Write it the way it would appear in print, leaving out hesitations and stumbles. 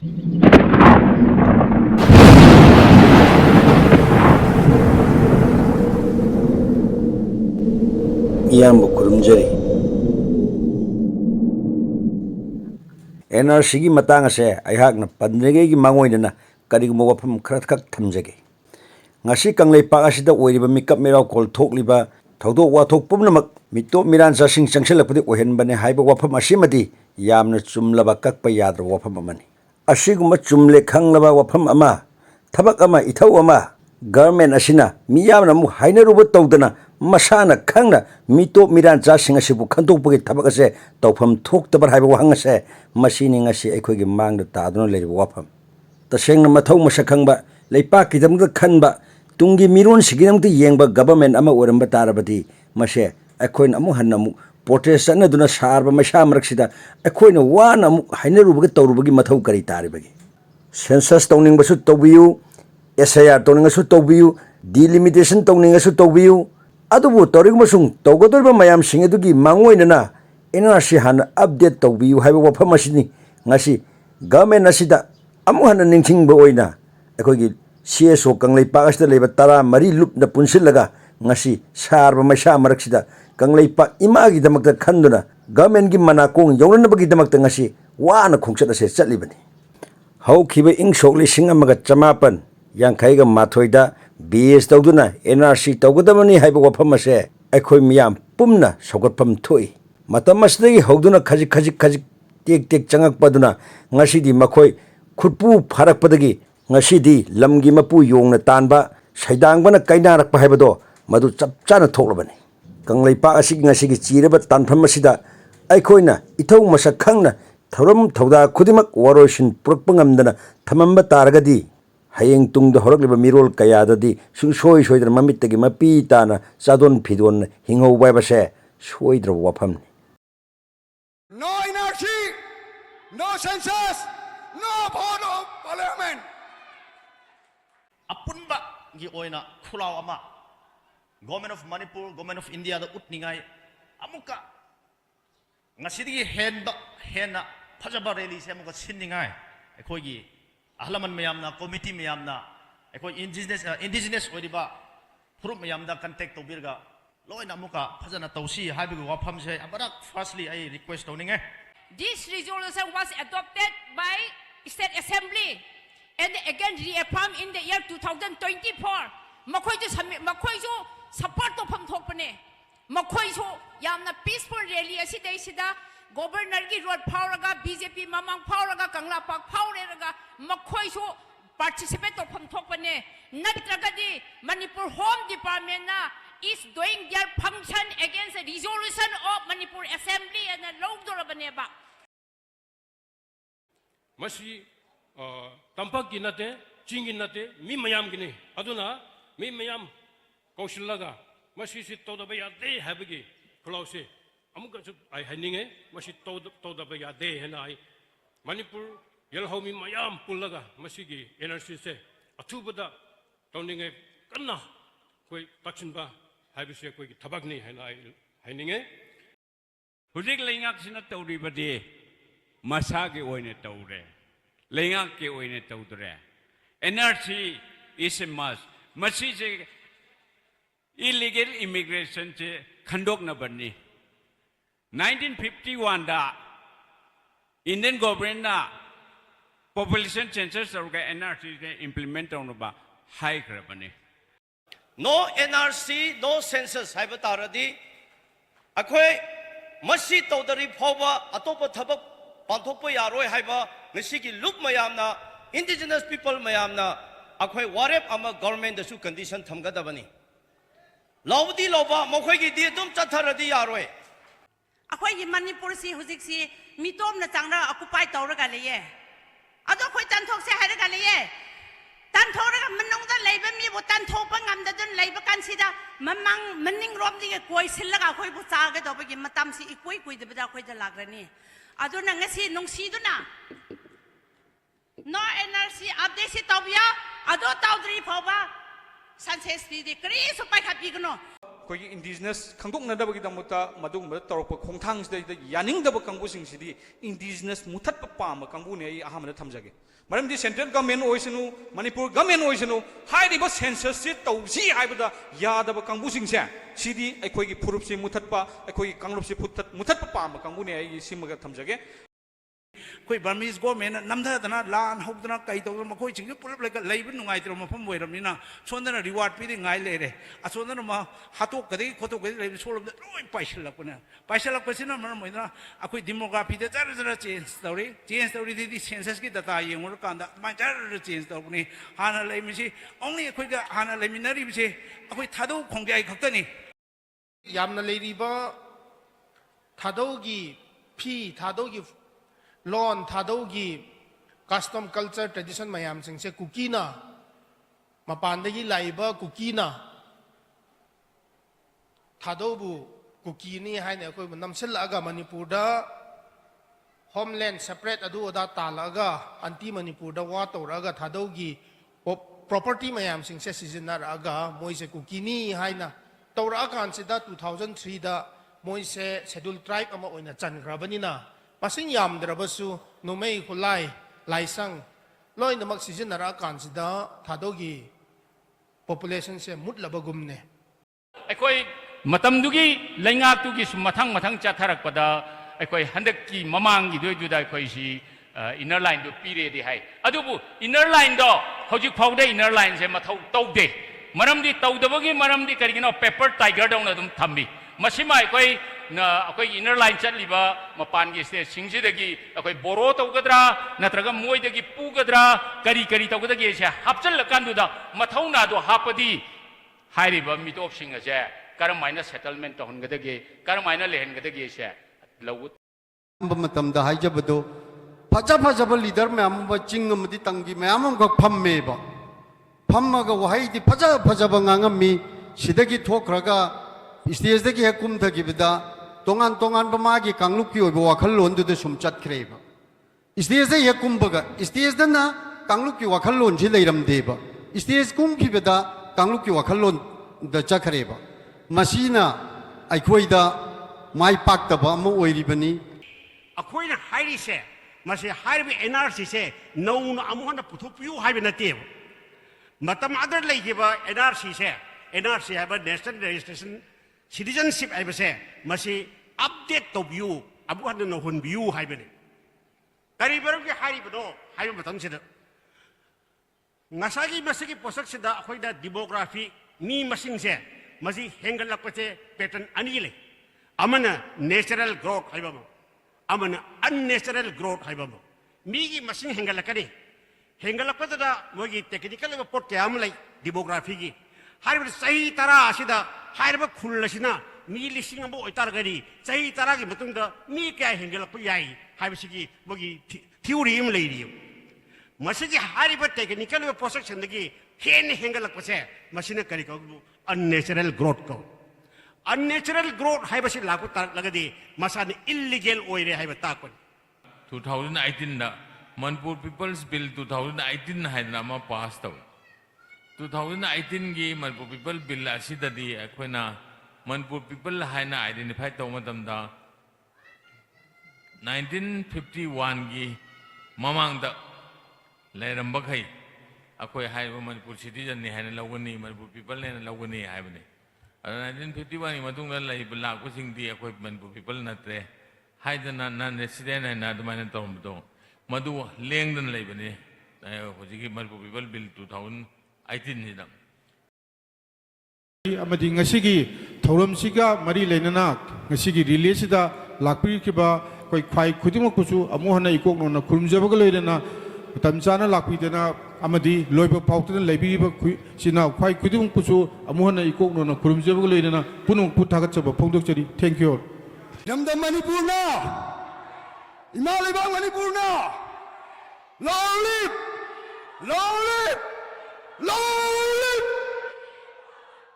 이양부 구름저리 NRC기 마땅하세 아이학나 반드레게기 망오이나 까리구모 와품 크라탁 탐제게 ngasi kanglei pa asida oiriba mikap meraw kol thokliba thodok wa thok pumnamak mitto miran sa sing changselapudi ohen bane haiba wafam asimadi yamna chumlaba kakpa yadra wafam amani asiguma chumle khanglaba wafam ama thabak ama ithau ama government asina miyamna mu hainaruba tawdana masana khangna mitto miran cha sing asibu khandokpagi thabak ase tawfam thoktabar haiba wahang ase masini ngasi aikhoigi mangda taduna leriba wafam tasengna mathau masakhangba leipak kidamda khanba tungi miron sigidamda yengba government ama oramba tarabadi mase akoin amu hanamu protest anaduna sarba masha maraksida akoina wana amu hainaruba tawrubagi mathau kari taribagi census tawningbasu tawbiyu SIR tawningasu tawbiyu delimitation tawningasu tawbiyu adubu tawrigmasung tawgadorba mayam singadugi mangoinana NRC hana update tawbiyu haiba wafam asini ngasi government asida amu hana ningthingba oina akoigi CSO kanglei pa asida leba tara mari lupna punsilaga ngasi sarba masha maraksida kanglei pa imagi damakta khanduna government gi manakong yawnanabagi damakta ngasi wana khongchat ase chatlibani haukiba ing sokli singamaga chamapan yankhaiga mathoida BS tawduna NRC tawgadamani haiba wafam ase akhoi miyam pumna sogatpam thoi matam asdagi hawduna khajik tek tek changakpaduna ngasidi makhoi khutpu pharakpadagi ngashidi lamgi mapu yongna tanba saidangbana kainarakpa haibado madu chapchana thoklabani kanglei pa asigi ngasigi chiraba tanpham asida aikoina ithau masak khangna thoram thoda khudimak waroishin purakpa ngamdana thamamba taragadi hayeng tungda horakliba mirol kayadadi sungsoi soidra mamittagi mapi tana chadon phidon hingho baibase soidra wafamni no energy no census no vote of parliament apunba gi oina khulaw ama government of Manipur government of India da utningai amuka ngasidi hena phajaba rally se amuka sinningai ekhoigi ahlaman mayamna committee mayamna ekoi indigenous oidiba group mayamda contact tobirga loina amuka phajana tawsi haibigu wafam se abarak firstly I request tawninge this resolution was adopted by State Assembly and again reaffirmed in the year 2024. Makoijo support to pam thokpane. Makoijo yamna peaceful rally asida governor ki road phawraga BJP mamang phawraga kangla pak phawreraga makoijo participate to pam thokpane. Natragadi Manipur Home Department na is doing their function against the resolution of Manipur Assembly and the law dorabaneba. Masi tampak ginate, chingin nate, mi mayam gini. Aduna mi mayam kausilaga. Masi si tauda baya de habigi. Kalau si, amuka su ay haninge, masi tauda baya de henai. Manipur yalhau mi mayam pulaga. Masi gi NRC se atu bada tauninge kanna koi taksin ba habisi koi tabak ni henai haninge. Hudik lengak sina tauri bade masage oine taure. Lengak ke oine taudre. NRC is a must. Masi se illegal immigration se khandok na bani. 1951 da Indian government na population census orga NRC se implement on ba high krabani. No NRC no census haiba taradi akhoi masi tawdari phawa atopa thabak panthokpa yaroi haiba ngasigi look mayamna indigenous people mayamna akhoi warep ama government da su condition thamgadabani lawdi loba mokhoigi di dum chatharadi yaroi akhoi Manipur si huzik si mitom na changra occupy tawraga leye ado khoi tanthok se hairaga leye tanthora manongda leiba mi bo tanthopa ngamda dun leiba kansida mamang maning rom di koi sillaga khoi bu chaga dobagi matam si ikoi koi de bada khoi da lagrani ado na ngasi nongsi duna no NRC update si tawbiya ado tawdri phoba sanses di kri so pai khapi gno ꯑꯩꯈꯣꯏꯒꯤ indigenous ꯈꯪꯗꯣꯛꯅꯗꯕꯒꯤꯗꯃꯛꯇ ꯃꯗꯨꯒꯨꯝꯕꯗ ꯇꯧꯔꯛꯄ ꯈꯣꯡꯊꯥꯡꯁꯤꯗ ꯌꯥꯅꯤꯡꯗꯕ ꯀꯥꯡꯕꯨꯁꯤꯡꯁꯤꯗꯤ indigenous ꯃꯨꯊꯠꯄ ꯄꯥꯝꯕ ꯀꯥꯡꯕꯨꯅꯤ ꯑꯩ ꯑꯍꯥꯟꯕꯗ ꯊꯝꯖꯒꯦ ꯃꯔꯝꯗꯤ central government ꯑꯣꯏꯁꯅꯨ ꯃꯅꯤꯄꯨꯔ ꯒꯚꯔꯟꯃꯦꯟ ꯑꯣꯏꯁꯅꯨ ꯍꯥꯏꯔꯤꯕ ꯁꯦꯟꯁꯁꯁꯤ ꯇꯧꯁꯤ ꯍꯥꯏꯕꯗ ꯌꯥꯗꯕ ꯀꯥꯡꯕꯨꯁꯤꯡꯁꯦ ꯁꯤꯗꯤ ꯑꯩꯈꯣꯏꯒꯤ ꯐꯨꯔꯨꯞꯁꯤ ꯃꯨꯊꯠꯄ ꯑꯩꯈꯣꯏꯒꯤ ꯀꯥꯡꯂꯨꯞꯁꯤ ꯃꯨꯊꯠꯄ ꯄꯥꯝꯕ ꯀꯥꯡꯕꯨꯅꯤ ꯑꯩ ꯁꯤꯃꯒ ꯊꯝꯖꯒꯦ ꯑꯩꯈꯣꯏ ꯕꯔꯃꯤꯁ ꯒꯣꯔꯃꯦꯟꯅ ꯅꯝꯊꯗꯅ ꯂꯥꯟ ꯍꯧꯗꯅ ꯀꯩ ꯇꯧꯗꯅ ꯃꯈꯣꯏꯁꯤꯡꯁꯨ ꯄꯨꯂꯞ ꯂꯩꯕ ꯅꯨꯡꯉꯥꯏꯇ꯭ꯔꯕ ꯃꯐꯝ ꯑꯣꯏꯔꯕꯅꯤꯅ ꯁꯣꯝꯗꯅ ꯔꯤꯋꯥꯔꯗ ꯄꯤꯗꯦ ꯉꯥꯏ ꯂꯩꯔꯦ ꯑꯁꯣꯝꯗꯅ ꯍꯥꯠꯇꯣꯛꯀꯗꯒꯤ ꯈꯣꯠꯇꯣꯛꯀꯗꯒꯤ ꯂꯩꯕ ꯁꯣꯝꯗ ꯂꯣꯏ ꯄꯥꯏꯁꯤꯜꯂꯛꯄꯁꯤꯅ ꯃꯔꯝ ꯑꯣꯏꯗꯅ ꯑꯩꯈꯣꯏ ꯗꯤꯃꯣꯒ꯭ꯔꯥꯐꯤꯗ ꯖꯔ ꯆꯦꯟꯖ ꯇꯧꯔꯤꯗꯤ ꯁꯦꯟꯁꯁꯀꯤ ꯗꯇꯥ ꯌꯦꯡꯉꯨꯔꯀꯥꯟꯗ ꯑꯗꯨꯃꯥꯏꯅ ꯖꯔ ꯆꯦꯟꯖ ꯇꯧꯔꯛꯄꯅꯤ ꯍꯥꯟꯅ ꯂꯩꯔꯤꯕꯁꯤ ꯑꯣꯡꯂꯤ ꯑꯩꯈꯣꯏꯒ ꯍꯥꯟꯅ ꯂꯩꯃꯤꯟꯅꯔꯤꯕꯁꯤ ꯑꯩꯈꯣꯏ ꯊꯥꯗꯧ ꯈꯣꯡꯖꯥꯏ ꯈꯛꯇꯅꯤ ꯌꯥꯝꯅ ꯂꯩꯔꯤꯕ ꯊꯥꯗꯧꯒꯤ ꯐꯤ ꯊꯥꯗꯧꯒꯤ ꯂꯣꯟ ꯊꯥꯗꯧꯒꯤ ꯀꯁꯇꯝ ꯀꯜꯆꯔ ꯇ꯭ꯔꯦꯗꯤꯁꯟ ꯃꯌꯥꯝꯁꯤꯡꯁꯦ ꯀꯨꯀꯤꯅ ꯃꯄꯥꯟꯗꯒꯤ ꯂꯥꯛꯏꯕ ꯀꯨꯀꯤꯅ ꯊꯥꯗꯧꯕꯨ ꯀꯨꯀꯤꯅꯤ ꯍꯥꯏꯅ ꯑꯩꯈꯣꯏꯕꯨ ꯅꯝꯁꯤꯜꯂꯛꯑꯒ ꯃꯅꯤꯄꯨꯔꯗ ꯍꯣꯝꯂꯦꯟ ꯁꯦꯄꯔꯦꯠ ꯑꯗꯨ ꯑꯗꯥ ꯇꯥꯜꯂꯛꯑꯒ ꯑꯟꯇꯤ ꯃꯅꯤꯄꯨꯔꯗ ꯋꯥ ꯇꯧꯔꯛꯑꯒ ꯊꯥꯗꯧꯒꯤ ꯄ꯭ꯔꯣꯄꯔꯇꯤ ꯃꯌꯥꯝꯁꯤꯡꯁꯦ ꯁꯤꯖꯤꯟꯅꯔꯛꯑꯒ ꯃꯣꯏꯁꯦ ꯀꯨꯀꯤꯅꯤ ꯍꯥꯏꯅ ꯇꯧꯔꯛꯑꯀꯥꯟꯁꯤꯗ 2003ꯗ ꯃꯣꯏꯁꯦ ꯁꯦꯗꯨꯜ ꯇ꯭ꯔꯥꯏꯕ ꯑꯃ ꯑꯣꯏꯅ ꯆꯟꯈ꯭ꯔꯕꯅꯤꯅ ꯃꯁꯤꯡ ꯌꯥꯝꯗ꯭ꯔꯕꯁꯨ ꯅꯣꯡꯃꯩ ꯈꯨꯠꯂꯥꯏ ꯂꯥꯏꯁꯪ ꯂꯣꯏꯅꯃꯛ ꯁꯤꯖꯤꯟꯅꯔꯛꯑꯀꯥꯟꯁꯤꯗ ꯊꯥꯗꯧꯒꯤ ꯄꯣꯄꯨꯂꯦꯁꯟꯁꯦ ꯃꯨꯠꯂꯕꯒꯨꯝꯅꯦ ꯑꯩꯈꯣꯏ ꯃꯇꯝꯗꯨꯒꯤ ꯂꯩꯉꯥꯛꯇꯨꯒꯤ ꯁꯨꯝ ꯃꯊꯪ ꯆꯠꯊꯔꯛꯄꯗ ꯑꯩꯈꯣꯏ ꯍꯟꯗꯛꯀꯤ ꯃꯃꯥꯡꯒꯤꯗꯨꯏꯗꯨꯗ ꯑꯩꯈꯣꯏꯁꯤ ꯏꯅꯔ ꯂꯥꯏꯟꯗꯨ ꯄꯤꯔꯦꯗꯤ ꯍꯥꯏ ꯑꯗꯨꯕꯨ ꯏꯅꯔ ꯂꯥꯏꯟꯗꯣ ꯍꯧꯖꯤꯛ ꯐꯥꯎꯗ ꯏꯅꯔ ꯂꯥꯏꯟꯁꯦ ꯃꯊꯧ ꯇꯧꯗꯦ ꯃꯔꯝꯗꯤ ꯇꯧꯗꯕꯒꯤ ꯃꯔꯝꯗꯤ ꯀꯔꯤꯒꯤꯅꯣ ꯄꯦꯄꯔ ꯇꯥꯏꯒꯔꯗꯧꯅ ꯑꯗꯨꯝ ꯊꯝꯃꯤ ꯃꯁꯤꯃ ꯑꯩꯈꯣꯏꯒꯤ ꯏꯅꯔ ꯂꯥꯏꯟ ꯆꯠꯂꯤꯕ ꯃꯄꯥꯟꯒꯤ ꯁ꯭ꯇꯦꯠꯁꯤꯡꯁꯤꯗꯒꯤ ꯑꯩꯈꯣꯏ ꯕꯣꯔꯣ ꯇꯧꯒꯗ꯭ꯔꯥ ꯅꯠꯇ꯭ꯔꯒ ꯃꯣꯏꯗꯒꯤ ꯄꯨꯒꯗ꯭ꯔꯥ ꯀꯔꯤ ꯇꯧꯒꯗꯒꯦꯁꯦ ꯍꯥꯞꯆꯤꯜꯂꯀꯥꯟꯗꯨꯗ ꯃꯊꯧꯅꯥꯗꯣ ꯍꯥꯞꯄꯗꯤ ꯍꯥꯏꯔꯤꯕ ꯃꯤꯇꯣꯞꯁꯤꯡ ꯑꯁꯦ ꯀꯔꯝꯍꯥꯏꯅ ꯁꯦꯇꯜꯃꯦꯟ ꯇꯧꯍꯟꯒꯗꯒꯦ ꯀꯔꯝꯍꯥꯏꯅ ꯂꯩꯍꯟꯒꯗꯒꯦꯁꯦ ꯃꯇꯝꯗ ꯍꯥꯏꯖꯕꯗꯣ ꯐꯖꯕ ꯂꯤꯗꯔ ꯃꯌꯥꯝ ꯑꯃ ꯆꯤꯡ ꯑꯃꯗꯤ ꯇꯝꯒꯤ ꯃꯌꯥꯝ ꯑꯃꯈꯛ ꯐꯝꯃꯦꯕ ꯐꯝꯃꯒ ꯋꯥꯍꯩꯗꯤ ꯐꯖꯕ ꯉꯥꯡꯉꯝꯃꯤ ꯁꯤꯗꯒꯤ ꯊꯣꯛꯈ꯭ꯔꯒ ꯁ꯭ꯇꯦꯖꯗꯒꯤ ꯍꯦꯛ ꯀꯨꯝꯊꯈꯤꯕꯗ ꯇꯣꯉꯥꯟꯕ ꯃꯥꯒꯤ ꯀꯥꯡꯂꯨꯞꯀꯤ ꯑꯣꯏꯕ ꯋꯥꯈꯜꯂꯣꯟꯗꯨꯗ ꯁꯨꯝ ꯆꯠꯈ꯭ꯔꯦꯕ ꯁ꯭ꯇꯦꯖꯗ ꯍꯦꯛ ꯀꯨꯝꯕꯒ ꯁ꯭ꯇꯦꯖꯗꯅ ꯀꯥꯡꯂꯨꯞꯀꯤ ꯋꯥꯈꯜꯂꯣꯟꯁꯤ ꯂꯩꯔꯝꯗꯦꯕ ꯁ꯭ꯇꯦꯖ ꯀꯨꯝꯈꯤꯕꯗ ꯀꯥꯡꯂꯨꯞꯀꯤ ꯋꯥꯈꯜꯂꯣꯟꯗ ꯆꯠꯈ꯭ꯔꯦꯕ ꯃꯁꯤꯅ ꯑꯩꯈꯣꯏꯗ ꯃꯥꯏ ꯄꯥꯛꯇꯕ ꯑꯃ ꯑꯣꯏꯔꯤꯕꯅꯤ ꯑꯩꯈꯣꯏꯅ ꯍꯥꯏꯔꯤꯁꯦ ꯃꯁꯤ ꯍꯥꯏꯔꯤꯕ NRCꯁꯦ ꯅꯧꯅ ꯑꯃꯨꯛ ꯍꯟꯅ ꯄꯨꯊꯣꯛꯄꯤꯌꯨ ꯍꯥꯏꯕ ꯅꯠꯇꯦꯕ ꯃꯇꯝ ꯑꯗꯨꯗ ꯂꯩꯈꯤꯕ NRC ꯍꯥꯏꯕ ꯅꯦꯁꯅꯦꯜ ꯔꯦꯖꯤꯁꯇ꯭ꯔꯦꯁꯟ ꯁꯤꯇꯤꯖꯟꯁꯤꯞ ꯍꯥꯏꯕꯁꯦ ꯃꯁꯤ ꯑꯞꯗꯦꯠ ꯇꯧꯕꯤꯌꯨ ꯑꯃꯨꯛ ꯍꯟꯅ ꯅꯧꯍꯟꯕꯤꯌꯨ ꯍꯥꯏꯕꯅꯤ ꯀꯔꯤ ꯃꯔꯝꯒꯤ ꯍꯥꯏꯔꯤꯕꯅꯣ ꯍꯥꯏꯕ ꯃꯇꯝꯁꯤꯗ ꯃꯁꯤꯒꯤ ꯄꯣꯠꯁꯛꯁꯤꯗ ꯑꯩꯈꯣꯏꯗ ꯗꯤꯃꯣꯒ꯭ꯔꯥꯐꯤ ꯃꯤ ꯃꯁꯤꯡꯁꯦ ꯃꯁꯤ ꯍꯦꯟꯒꯠꯂꯛꯄꯁꯦ ꯄꯦꯇꯔꯟ ꯑꯅꯤ ꯂꯩ ꯑꯃꯅ ꯅꯦꯆꯔꯦꯜ ꯒ꯭ꯔꯣꯠ ꯍꯥꯏꯕ ꯑꯃ ꯑꯃꯅ ꯑꯟꯅꯦꯆꯔꯦꯜ ꯒ꯭ꯔꯣꯠ ꯍꯥꯏꯕ ꯑꯃ ꯃꯤꯒꯤ ꯃꯁꯤꯡ ꯍꯦꯟꯒꯠꯂꯛꯀꯅꯤ ꯍꯦꯟꯒꯠꯂꯛꯄꯗꯨꯗ ꯃꯣꯏꯒꯤ ꯇꯦꯛꯅꯤꯀꯦꯜ ꯑꯣꯏꯕ ꯄꯣꯠ ꯀꯌꯥ ꯑꯃ ꯂꯩ ꯗꯤꯃꯣꯒ꯭ꯔꯥꯐꯤꯒꯤ ꯍꯥꯏꯔꯤꯕ ꯆꯍꯤ 10 ꯑꯁꯤꯗ ꯍꯥꯏꯔꯤꯕ ꯈꯨꯜ ꯑꯁꯤꯅ ꯃꯤ 1000 ꯑꯃ ꯑꯣꯏꯇꯥꯔꯒꯗꯤ ꯆꯍꯤ 10ꯒꯤ ꯃꯇꯨꯡꯗ ꯃꯤ ꯀꯌꯥ ꯍꯦꯟꯒꯠꯂꯛꯄ ꯌꯥꯏ ꯍꯥꯏꯕꯁꯤꯒꯤ ꯃꯣꯏꯒꯤ ꯊꯤꯑꯣꯔꯤ ꯑꯃ ꯂꯩꯔꯤꯌꯦꯕ ꯃꯁꯤꯒꯤ ꯍꯥꯏꯔꯤꯕ ꯇꯦꯛꯅꯤꯀꯦꯜ ꯑꯣꯏꯕ ꯄꯣꯠꯁꯛꯁꯤꯡꯗꯒꯤ ꯍꯦꯟꯅ ꯍꯦꯟꯒꯠꯂꯛꯄꯁꯦ ꯃꯁꯤꯅ ꯀꯔꯤ ꯀꯧꯕ unnatural growth ꯀꯧ unnatural growth 하이버시 라고 따라가디 마사는 illegal 오이레 하이버 따권 2018나 Manipur People's Bill 2018 하이나마 pass tau 2018 기 Manipur People Bill 아시다디 아코나 Manipur People 하이나 identify tau matamda 1951 기 mamangda ꯂꯩꯔꯝꯕꯈꯩ ꯑꯩꯈꯣꯏ ꯍꯥꯏꯔꯤꯕ ꯃꯅꯤꯄꯨꯔ ꯁꯤꯇꯤꯖꯟꯅꯤ ꯍꯥꯏꯅ ꯂꯧꯒꯅꯤ ꯃꯅꯤꯄꯨꯔ ꯄꯤꯄꯜꯅꯦꯅ ꯂꯧꯒꯅꯤ ꯍꯥꯏꯕꯅꯤ ꯑꯗꯨ 1951ꯒꯤ ꯃꯇꯨꯡꯗ ꯂꯩꯕ ꯂꯥꯛꯄꯁꯤꯡꯗꯤ ꯑꯩꯈꯣꯏ ꯃꯅꯤꯄꯨꯔ ꯄꯤꯄꯜ ꯅꯠꯇ꯭ꯔꯦ ꯍꯥꯏꯗꯅ ꯅꯟ ꯔꯦꯁꯤꯗꯦꯟ ꯍꯥꯏꯅ ꯑꯗꯨꯃꯥꯏꯅ ꯇꯧꯔꯝꯕꯗꯣ ꯃꯗꯨ ꯂꯦꯡꯗꯅ ꯂꯩꯕꯅꯤ ꯍꯧꯖꯤꯛꯀꯤ ꯃꯅꯤꯄꯨꯔ ꯄꯤꯄꯜ ꯕꯤꯜ 2018 ꯁꯤꯗ ꯑꯃꯗꯤ ꯉꯁꯤꯒꯤ ꯊꯧꯔꯝꯁꯤꯒ ꯃꯔꯤ ꯂꯩꯅꯅ ꯉꯁꯤꯒꯤ ꯔꯤꯂꯦꯁꯤꯗ ꯂꯥꯛꯄꯤꯈꯤꯕ ꯑꯩꯈꯣꯏ ꯈ꯭ꯋꯥꯏ ꯈꯨꯗꯤꯡꯃꯛꯄꯨꯁꯨ ꯑꯃꯨꯛ ꯍꯟꯅ ꯏꯀꯣꯛꯅꯅ ꯈꯨꯔꯨꯝꯖꯕꯒ ꯂꯣꯏꯅꯅ ꯃꯇꯝ ꯆꯥꯅ ꯂꯥꯛꯄꯤꯗꯅ ꯑꯃꯗꯤ ꯂꯣꯏꯕ ꯐꯥꯎꯗꯅ ꯂꯩꯕꯤꯔꯤꯕ ꯁꯤꯅ ꯈ꯭ꯋꯥꯏ ꯈꯨꯗꯤꯡꯃꯛꯄꯨꯁꯨ ꯑꯃꯨꯛ ꯍꯟꯅ ꯏꯀꯣꯛꯅꯅ ꯈꯨꯔꯨꯝꯖꯕꯒ ꯂꯣꯏꯅꯅ ꯄꯨꯝꯅꯃꯛꯄꯨ ꯊꯥꯒꯠꯆꯕ ꯐꯣꯡꯗꯣꯛꯆꯔꯤ ꯊꯦꯡꯛ ꯌꯨ ꯅꯝꯗꯝ ꯃꯅꯤꯄꯨꯔꯅ ꯏꯃꯥ ꯂꯩꯕꯥꯛ ꯃꯅꯤꯄꯨꯔꯅ long live